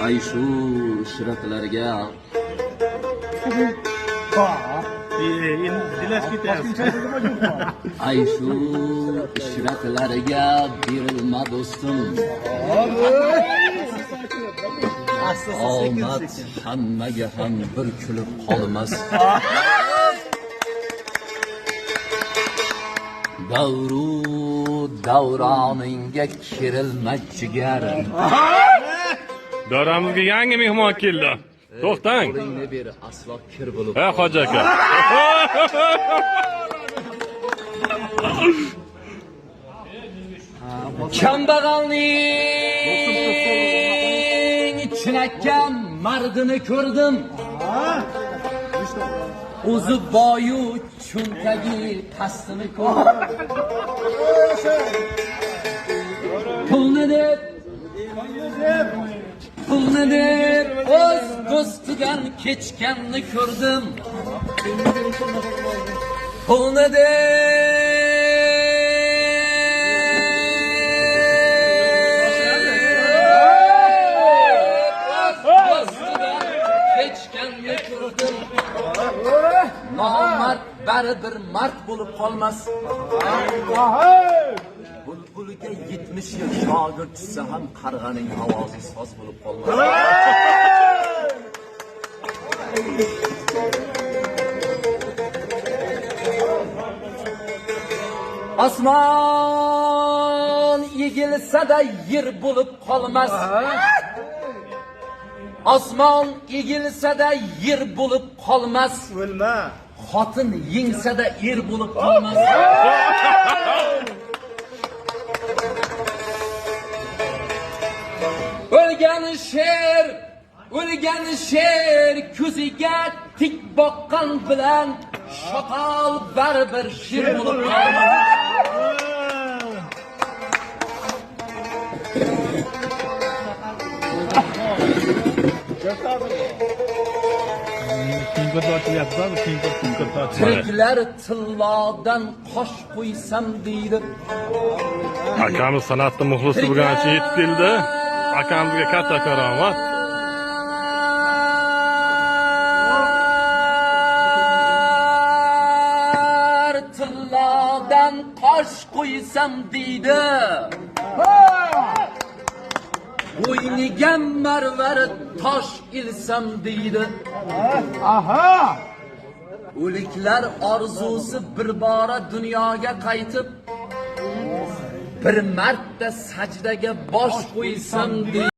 Ay shu shiraklarga ay shu shiraklarga berilma do'stim. Omad hammaga ham bir kulib qolmas. Davru davroningga kirilma jigar. Davramizga yangi mehmon keldi. To'xtang. Qo'lingni ber, aslo kir bo'lib. Ha, hoji aka. Kambag'alning chinakam mardini ko'rdim. O'zi boyu cho'ntagi pastini ko'rdim. Pulni deb o'z do'stidan kechganni ko'rdim. Pulni kechganni ko'rdim. Nomard baribir mard bo'lib qolmas. Bulbulga 70 yil shogird tushsa ham qarg'aning ovozi soz bo'lib qolmas. Osmon egilsa-da yer bo'lib qolmas. Osmon egilsa-da yer bo'lib qolmas. O'lma. Xotin yengsa-da er bo'lib qolmas. O'lgan sher ko'ziga tik boqqan bilan shoqol baribir sher bo'lib qolmas. Tiriklar tillodan qosh qo'ysam deydi. Akamiz san'atda muxlisi bo'lganicha yetib keldi. Akamizga katta karomat. Tillodan qosh qo'ysam deydi. Bo'yniga marvar tosh ilsam deydi. Aha! O'liklar orzusi bir bora dunyoga qaytib, bir marta sajdaga bosh qo'ysam deydi.